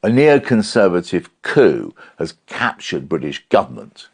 A neoconservative coup has captured British government,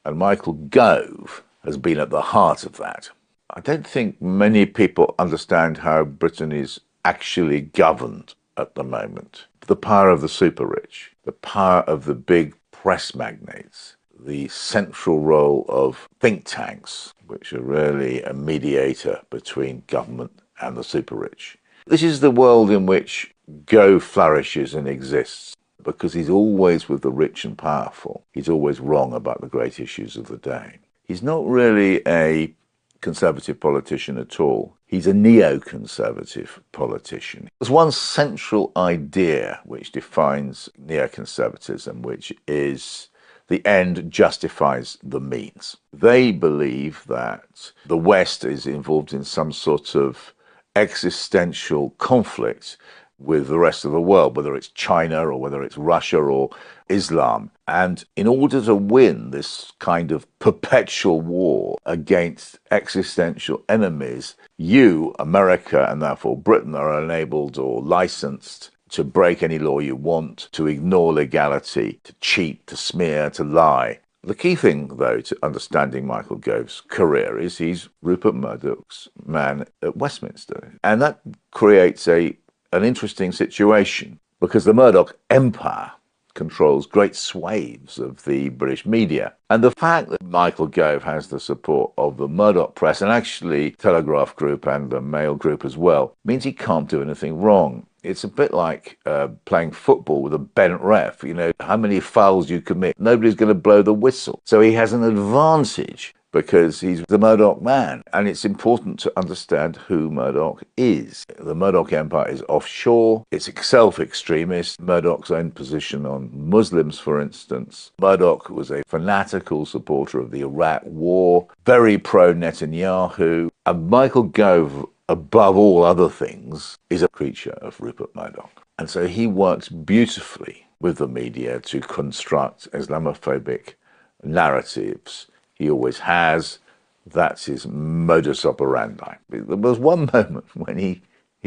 and Michael Gove has been at the heart of that. I don't think many people understand how Britain is actually governed at the moment. The power of the super rich, the power of the big press magnates, the central role of think tanks, which are really a mediator between government and the super rich. This is the world in which Gove flourishes and exists, because he's always with the rich and powerful. He's always wrong about the great issues of the day. He's not really a conservative politician at all. He's a neoconservative politician. There's one central idea which defines neoconservatism, which is the end justifies the means. They believe that the West is involved in some sort of existential conflict with the rest of the world, whether it's China or whether it's Russia or Islam. And in order to win this kind of perpetual war against existential enemies, you, America, and therefore Britain, are enabled or licensed to break any law you want, to ignore legality, to cheat, to smear, to lie. The key thing, though, to understanding Michael Gove's career is he's Rupert Murdoch's man at Westminster. And that creates an interesting situation, because the Murdoch empire controls great swathes of the British media. And the fact that Michael Gove has the support of the Murdoch press, and actually Telegraph Group and the Mail Group as well, means he can't do anything wrong. It's a bit like playing football with a bent ref. You know, how many fouls you commit, nobody's going to blow the whistle. So he has an advantage because he's the Murdoch man. And it's important to understand who Murdoch is. The Murdoch empire is offshore. It's self-extremist. Murdoch's own position on Muslims, for instance. Murdoch was a fanatical supporter of the Iraq war, very pro-Netanyahu. And Michael Gove, above all other things, is a creature of Rupert Murdoch. And so he works beautifully with the media to construct Islamophobic narratives. He always has. That's his modus operandi. There was one moment when he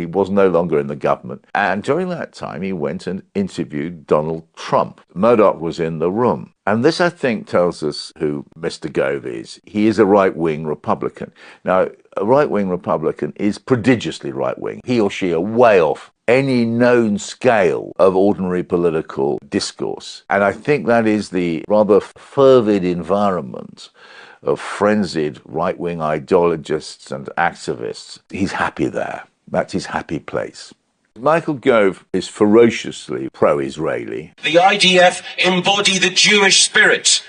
was no longer in the government, and during that time he went and interviewed Donald Trump. Murdoch was in the room. And this, I think, tells us who Mr. Gove is. He is a right-wing Republican. Now, a right-wing Republican is prodigiously right-wing. He or she are way off any known scale of ordinary political discourse. And I think that is the rather fervid environment of frenzied right-wing ideologists and activists. He's happy there. That's his happy place. Michael Gove is ferociously pro-Israeli. The IDF embody the Jewish spirit.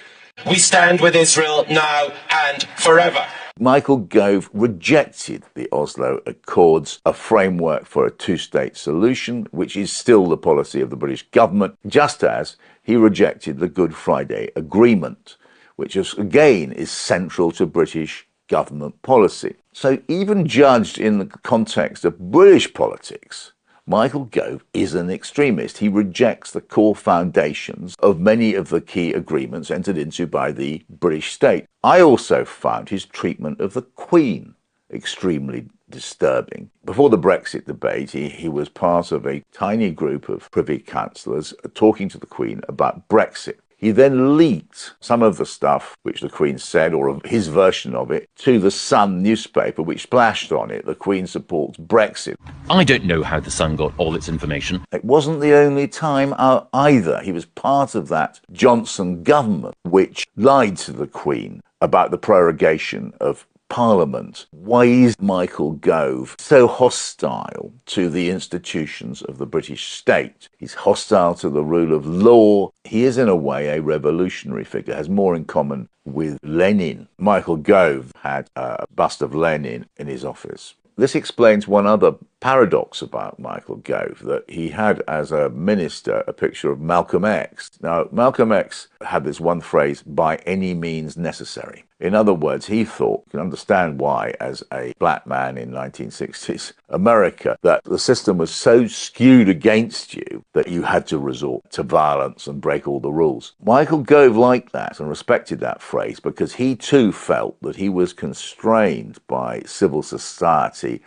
We stand with Israel now and forever. Michael Gove rejected the Oslo Accords, a framework for a two-state solution, which is still the policy of the British government, just as he rejected the Good Friday Agreement, which again is central to British government policy. So even judged in the context of British politics, Michael Gove is an extremist. He rejects the core foundations of many of the key agreements entered into by the British state. I also found his treatment of the Queen extremely disturbing. Before the Brexit debate, he was part of a tiny group of Privy Councillors talking to the Queen about Brexit. He then leaked some of the stuff which the Queen said, or his version of it, to the Sun newspaper, which splashed on it, "The Queen supports Brexit." I don't know how the Sun got all its information. It wasn't the only time either. He was part of that Johnson government which lied to the Queen about the prorogation of Parliament. Why is Michael Gove so hostile to the institutions of the British state? He's hostile to the rule of law. He is, in a way, a revolutionary figure, has more in common with Lenin. Michael Gove had a bust of Lenin in his office. This explains one other paradox about Michael Gove, that he had as a minister a picture of Malcolm X. Now, Malcolm X had this one phrase, "by any means necessary." In other words, he thought, you can understand why, as a black man in 1960s America, that the system was so skewed against you that you had to resort to violence and break all the rules. Michael Gove liked that and respected that phrase because he too felt that he was constrained by civil society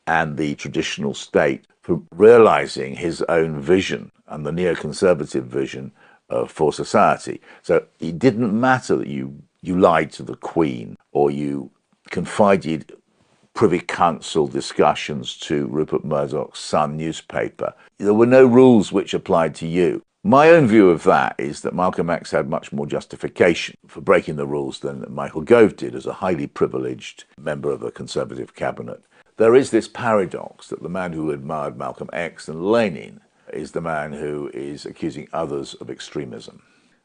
and the traditional state for realizing his own vision and the neoconservative vision for society. So it didn't matter that you lied to the Queen or you confided Privy Council discussions to Rupert Murdoch's Sun newspaper. There were no rules which applied to you. My own view of that is that Malcolm X had much more justification for breaking the rules than Michael Gove did as a highly privileged member of the Conservative cabinet. There is this paradox that the man who admired Malcolm X and Lenin is the man who is accusing others of extremism.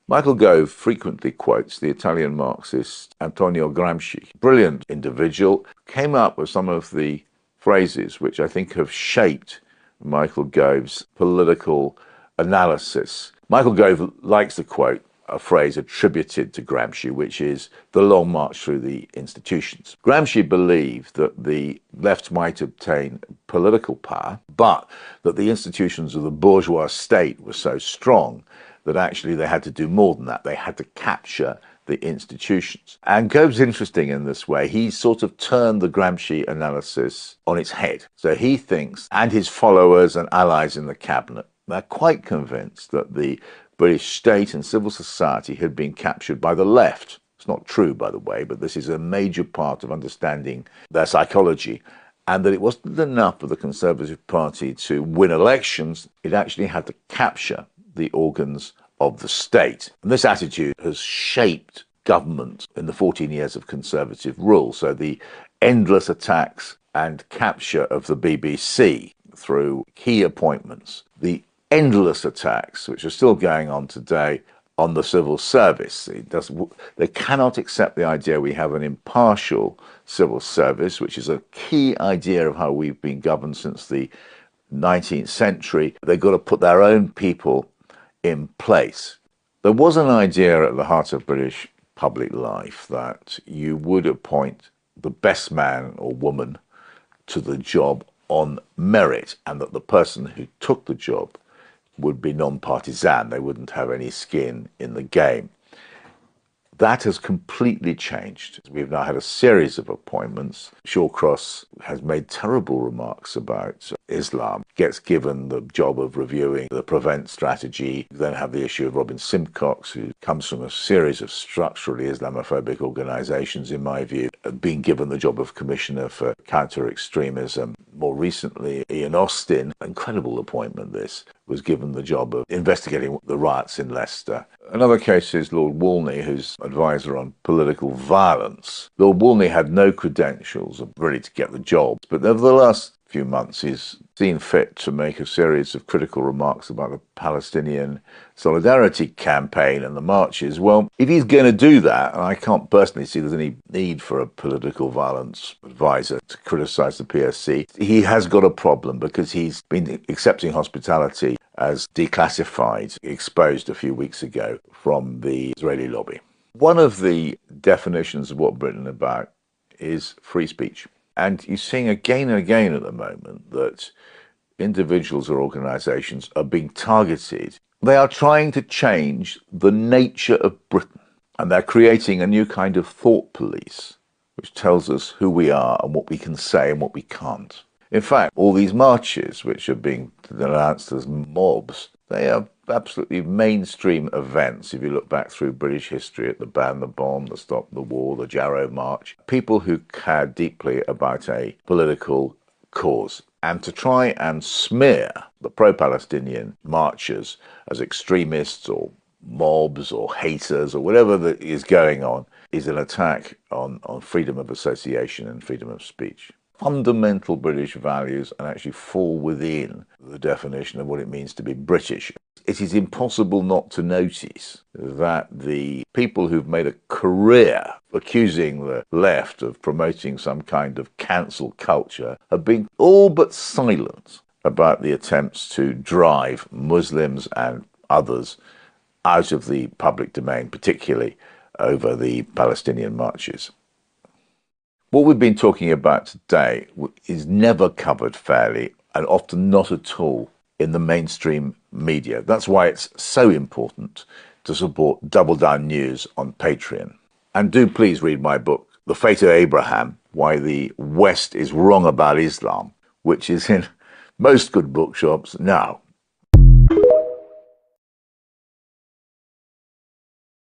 Michael Gove frequently quotes the Italian Marxist Antonio Gramsci. Brilliant individual, came up with some of the phrases which I think have shaped Michael Gove's political analysis. Michael Gove likes to quote a phrase attributed to Gramsci, which is the long march through the institutions. Gramsci believed that the left might obtain political power, but that the institutions of the bourgeois state were so strong that actually they had to do more than that. They had to capture the institutions. And Gove's interesting in this way. He sort of turned the Gramsci analysis on its head. So he thinks, and his followers and allies in the cabinet, they're quite convinced that the British state and civil society had been captured by the left. It's not true, by the way, but this is a major part of understanding their psychology. And that it wasn't enough for the Conservative Party to win elections, it actually had to capture the organs of the state. And this attitude has shaped government in the 14 years of Conservative rule. So the endless attacks and capture of the BBC through key appointments, the endless attacks, which are still going on today, on the civil service. They cannot accept the idea we have an impartial civil service, which is a key idea of how we've been governed since the 19th century. They've got to put their own people in place. There was an idea at the heart of British public life that you would appoint the best man or woman to the job on merit, and that the person who took the job would be non-partisan. They wouldn't have any skin in the game. That has completely changed. We've now had a series of appointments. Shawcross has made terrible remarks about Islam, gets given the job of reviewing the Prevent strategy. You then have the issue of Robin Simcox, who comes from a series of structurally Islamophobic organisations, in my view, being given the job of Commissioner for Counter-Extremism. More recently, Ian Austin, incredible appointment this, was given the job of investigating the riots in Leicester. Another case is Lord Wolney, who's advisor on political violence. Lord Wolney had no credentials really to get the job, but over the last few months he's seen fit to make a series of critical remarks about the Palestinian solidarity campaign and the marches. Well, if he's going to do that, and I can't personally see there's any need for a political violence advisor to criticise the PSC, he has got a problem because he's been accepting hospitality as declassified, exposed a few weeks ago from the Israeli lobby. One of the definitions of what Britain is about is free speech. And you're seeing again and again at the moment that individuals or organisations are being targeted. They are trying to change the nature of Britain. And they're creating a new kind of thought police, which tells us who we are and what we can say and what we can't. In fact, all these marches, which are being denounced as mobs, they are absolutely mainstream events. If you look back through British history at the Ban the Bomb, the Stop the War, the Jarrow March, people who care deeply about a political cause. And to try and smear the pro-Palestinian marchers as extremists or mobs or haters or whatever that is going on is an attack on freedom of association and freedom of speech. Fundamental British values and actually fall within the definition of what it means to be British. It is impossible not to notice that the people who've made a career accusing the left of promoting some kind of cancel culture have been all but silent about the attempts to drive Muslims and others out of the public domain, particularly over the Palestinian marches. What we've been talking about today is never covered fairly and often not at all in the mainstream media. That's why it's so important to support Double Down News on Patreon. And do please read my book, The Fate of Abraham, Why the West is Wrong About Islam, which is in most good bookshops now.